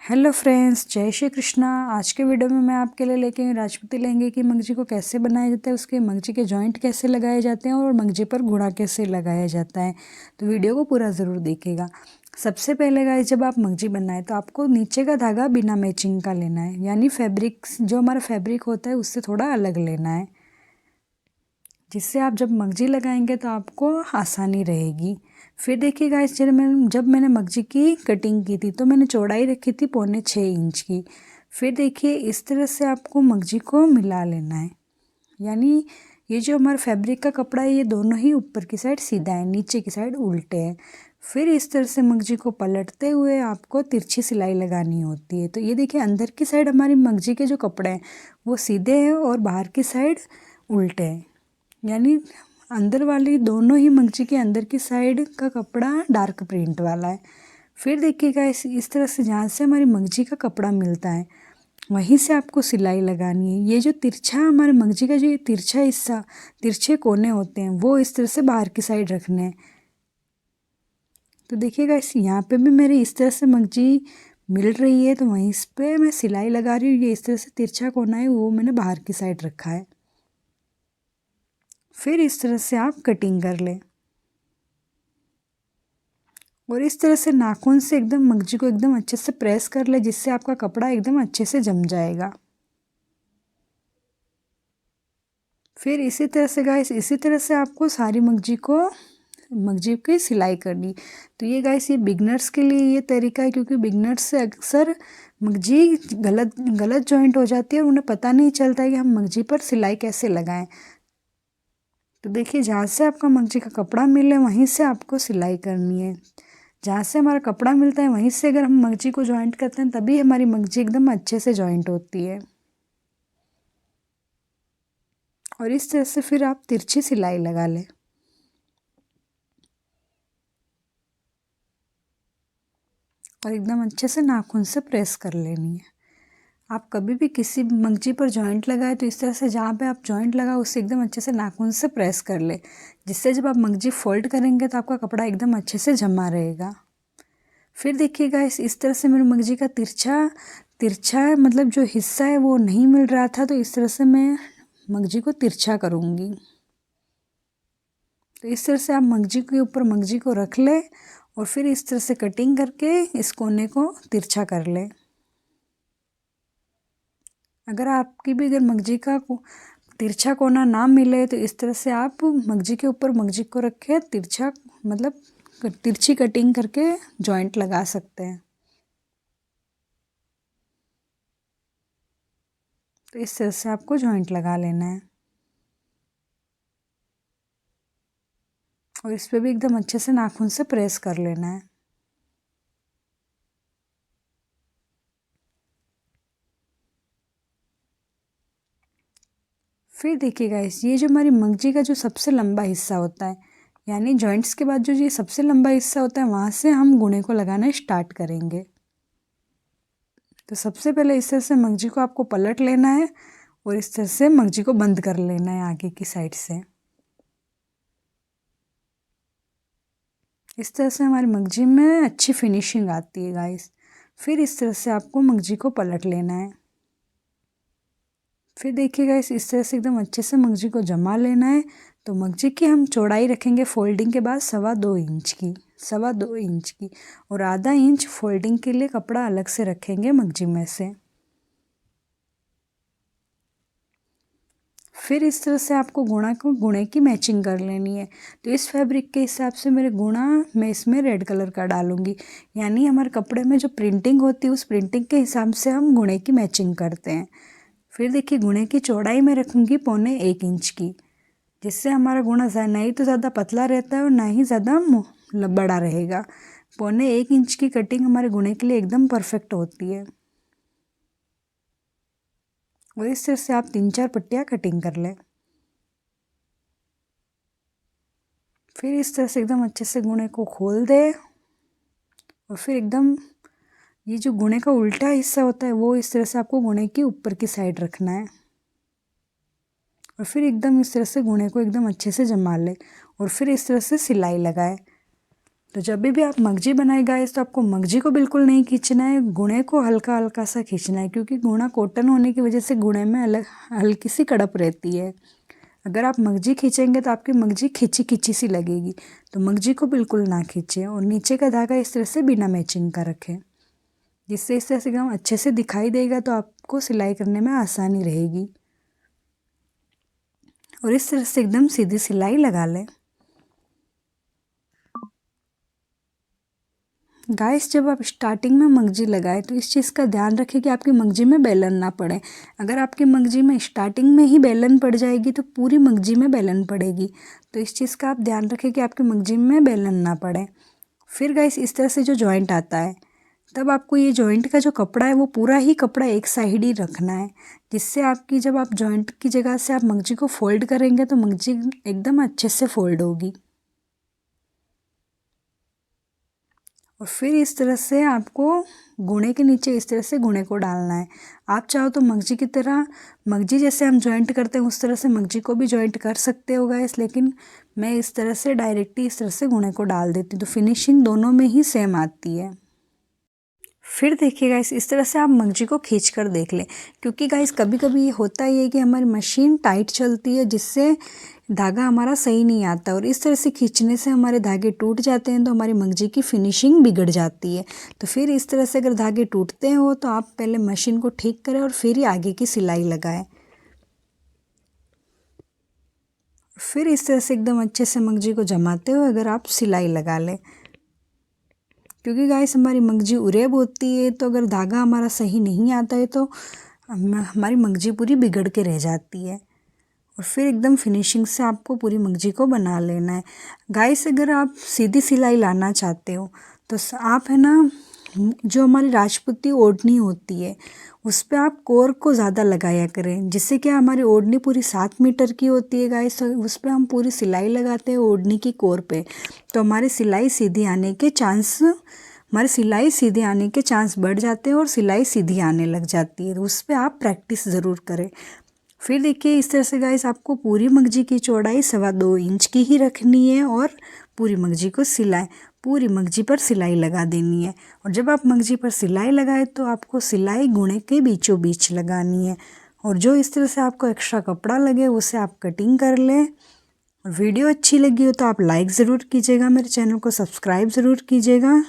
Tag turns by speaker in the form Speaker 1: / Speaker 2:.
Speaker 1: Hello friends, जय श्री कृष्णा। आज के वीडियो में मैं आपके लिए लेके आई राजपूती लहंगे की मंगजी को कैसे बनाया जाता है, उसके मंगजी के जॉइंट कैसे लगाए जाते हैं और मंगजी पर घुड़ा कैसे लगाया जाता है। तो वीडियो को पूरा ज़रूर देखिएगा। सबसे पहले गाइस, जब आप मंगजी बनाए तो आपको नीचे का धागा बिना मैचिंग का लेना है, यानी फैब्रिक जो हमारा फैब्रिक होता है उससे थोड़ा अलग लेना है, जिससे आप जब मंगजी लगाएंगे तो आपको आसानी रहेगी। फिर देखिए गाइस, जब मैंने मंगजी की कटिंग की थी तो मैंने चौड़ाई रखी थी 6.25 इंच की। फिर देखिए इस तरह से आपको मंगजी को मिला लेना है, यानी ये जो हमारा फैब्रिक का कपड़ा है ये दोनों ही ऊपर की साइड सीधा है, नीचे की साइड उल्टे हैं। फिर इस तरह से मंगजी को पलटते हुए आपको तिरछी सिलाई लगानी होती है। तो ये देखिए, अंदर की साइड हमारी मंगजी के जो कपड़े हैं वो सीधे हैं और बाहर की साइड उल्टे हैं, यानी अंदर वाली दोनों ही मंगजी के अंदर की साइड का कपड़ा डार्क प्रिंट वाला है। फिर देखिएगा इस तरह से जहाँ से हमारी मंगजी का कपड़ा मिलता है वहीं से आपको सिलाई लगानी है। ये जो तिरछा हमारे मंगजी का जो ये तिरछा हिस्सा, तिरछे कोने होते हैं, वो इस तरह से बाहर की साइड रखने हैं। तो देखिएगा यहाँ पे भी मेरी इस तरह से मंगजी मिल रही है, तो वहीं पे मैं सिलाई लगा रही हूँ। ये इस तरह से तिरछा कोना है वो मैंने बाहर की साइड रखा है। फिर इस तरह से आप कटिंग कर लें और इस तरह से नाखून से एकदम मंगजी को एकदम अच्छे से प्रेस कर ले, जिससे आपका कपड़ा एकदम अच्छे से जम जाएगा। फिर इसी तरह से गाइस, इसी तरह से आपको सारी मंगजी की सिलाई करनी। तो ये गाइस, ये बिगनर्स के लिए ये तरीका है, क्योंकि बिगनर्स से अक्सर मंगजी गलत गलत जॉइंट हो जाती है और उन्हें पता नहीं चलता है कि हम मंगजी पर सिलाई कैसे लगाएं। तो देखिए, जहाँ से आपका मंगजी का कपड़ा मिले वहीं से आपको सिलाई करनी है। जहाँ से हमारा कपड़ा मिलता है वहीं से अगर हम मंगजी को जॉइंट करते हैं तभी हमारी मंगजी एकदम अच्छे से जॉइंट होती है। और इस तरह से फिर आप तिरछी सिलाई लगा लें और एकदम अच्छे से नाखून से प्रेस कर लेनी है। आप कभी भी किसी मंगजी पर जॉइंट लगाए तो इस तरह से जहाँ पे आप जॉइंट लगा उसे एकदम अच्छे से नाखून से प्रेस कर ले, जिससे जब आप मंगजी फोल्ड करेंगे तो आपका कपड़ा एकदम अच्छे से जमा रहेगा। फिर देखिएगा इस तरह से मेरी मंगजी का तिरछा तिरछा मतलब जो हिस्सा है वो नहीं मिल रहा था, तो इस तरह से मैं मंगजी को तिरछा करूँगी। तो इस तरह से आप मंगजी के ऊपर मंगजी को रख ले और फिर इस तरह से कटिंग करके इस कोने को तिरछा कर ले। अगर आपकी भी अगर मंगजी का तिरछा कोना ना मिले तो इस तरह से आप मंगजी के ऊपर मंगजी को रख के तिरछा मतलब तिरछी कटिंग करके जॉइंट लगा सकते हैं। तो इस तरह से आपको जॉइंट लगा लेना है और इस पर भी एकदम अच्छे से नाखून से प्रेस कर लेना है। फिर देखिएगा ये जो हमारी मंगजी का जो सबसे लंबा हिस्सा होता है, यानी जॉइंट्स के बाद जो ये सबसे लंबा हिस्सा होता है, वहाँ से हम गुणे को लगाना स्टार्ट करेंगे। तो सबसे पहले इस तरह से मंगजी को आपको पलट लेना है और इस तरह से मंगजी को बंद कर लेना है आगे की साइड से। इस तरह से हमारी मंगजी में अच्छी फिनिशिंग आती है गाइस। फिर इस तरह से आपको मंगजी को पलट लेना है। फिर देखिएगा इस तरह से एकदम अच्छे से मंगजी को जमा लेना है। तो मंगजी की हम चौड़ाई रखेंगे फोल्डिंग के बाद 2.25 इंच की, 2.25 इंच की, और आधा इंच फोल्डिंग के लिए कपड़ा अलग से रखेंगे मंगजी में से। फिर इस तरह से आपको गुणे की मैचिंग कर लेनी है। तो इस फैब्रिक के हिसाब से मेरे गुणा मैं इसमें रेड कलर का डालूंगी, यानी हमारे कपड़े में जो प्रिंटिंग होती है उस प्रिंटिंग के हिसाब से हम गुणे की मैचिंग करते हैं। फिर देखिए, गुणे की चौड़ाई मैं रखूँगी 1.25 इंच की, जिससे हमारा गुणा ना ही तो ज़्यादा पतला रहता है और ना ही ज़्यादा बड़ा रहेगा। 1.25 इंच की कटिंग हमारे गुणे के लिए एकदम परफेक्ट होती है। और इस तरह से आप 3-4 पट्टियाँ कटिंग कर लें। फिर इस तरह से एकदम अच्छे से गुणे को खोल दे और फिर एकदम ये जो गुणे का उल्टा हिस्सा होता है वो इस तरह से आपको गुणे की ऊपर की साइड रखना है और फिर एकदम इस तरह से गुणे को एकदम अच्छे से जमा ले और फिर इस तरह से सिलाई लगाए। तो जब भी आप मगजी बनाए गाइस तो आपको मगजी को बिल्कुल नहीं खींचना है, गुणे को हल्का हल्का सा खींचना है, क्योंकि गुणा कॉटन होने की वजह से गुणे में अलग हल्की सी कड़प रहती है। अगर आप मगजी खींचेंगे तो आपकी मगजी खिंची खिंची सी लगेगी, तो मगजी को बिल्कुल ना खींचें और नीचे का धागा इस तरह से बिना मैचिंग का रखें, जिससे इस तरह से एकदम अच्छे से दिखाई देगा, तो आपको सिलाई करने में आसानी रहेगी। और इस तरह से एकदम सीधी सिलाई लगा लें। गाइस जब आप स्टार्टिंग में मगजी लगाए तो इस चीज़ का ध्यान रखें कि आपकी मगजी में बेलन ना पड़े। अगर आपकी मगजी में स्टार्टिंग में ही बेलन पड़ जाएगी तो पूरी मगजी में बेलन पड़ेगी, तो इस चीज़ का आप ध्यान रखें कि आपकी मगजी में बेलन ना पड़े। फिर गाइस इस तरह से जो जॉइंट आता है, तब आपको ये जॉइंट का जो कपड़ा है वो पूरा ही कपड़ा एक साइड ही रखना है, जिससे आपकी जब आप जॉइंट की जगह से आप मगजी को फोल्ड करेंगे तो मगजी एकदम अच्छे से फोल्ड होगी। और फिर इस तरह से आपको गुणे के नीचे इस तरह से गुणे को डालना है। आप चाहो तो मगजी की तरह, मगजी जैसे हम जॉइंट करते हैं उस तरह से मगजी को भी जॉइंट कर सकते हो गाइस, लेकिन मैं इस तरह से डायरेक्टली इस तरह से गुणे को डाल देती हूँ, तो फिनिशिंग दोनों में ही सेम आती है। फिर देखिए गाइस इस तरह से आप मगजी को खींच कर देख लें, क्योंकि गाइस कभी कभी ये होता ही है कि हमारी मशीन टाइट चलती है, जिससे धागा हमारा सही नहीं आता, और इस तरह से खींचने से हमारे धागे टूट जाते हैं, तो हमारी मगजी की फिनिशिंग बिगड़ जाती है। तो फिर इस तरह से अगर धागे टूटते हो तो आप पहले मशीन को ठीक करें और फिर ही आगे की सिलाई लगाएं। फिर इस तरह से एकदम अच्छे से मगजी को जमाते हुए अगर आप सिलाई लगा लें, क्योंकि गाइस हमारी मगजी उरेब होती है, तो अगर धागा हमारा सही नहीं आता है तो हमारी मगजी पूरी बिगड़ के रह जाती है। और फिर एकदम फिनिशिंग से आपको पूरी मगजी को बना लेना है। गाइस अगर आप सीधी सिलाई लाना चाहते हो तो आप है ना, जो हमारी राजपूती ओढ़नी होती है उस पर आप कोर को ज़्यादा लगाया करें, जिससे क्या हमारी ओढ़नी पूरी 7 मीटर की होती है गाइस, तो उस पर हम पूरी सिलाई लगाते हैं ओढ़नी की कोर पे, तो हमारी सिलाई सीधी आने के चांस बढ़ जाते हैं और सिलाई सीधी आने लग जाती है। तो उस पर आप प्रैक्टिस ज़रूर करें। फिर देखिए इस तरह से गाइस आपको पूरी मगजी की चौड़ाई 2.25 इंच की ही रखनी है, और पूरी मगजी पर सिलाई लगा देनी है। और जब आप मगजी पर सिलाई लगाए तो आपको सिलाई गुणे के बीचों बीच लगानी है, और जो इस तरह से आपको एक्स्ट्रा कपड़ा लगे उसे आप कटिंग कर लें। वीडियो अच्छी लगी हो तो आप लाइक ज़रूर कीजिएगा, मेरे चैनल को सब्सक्राइब ज़रूर कीजिएगा।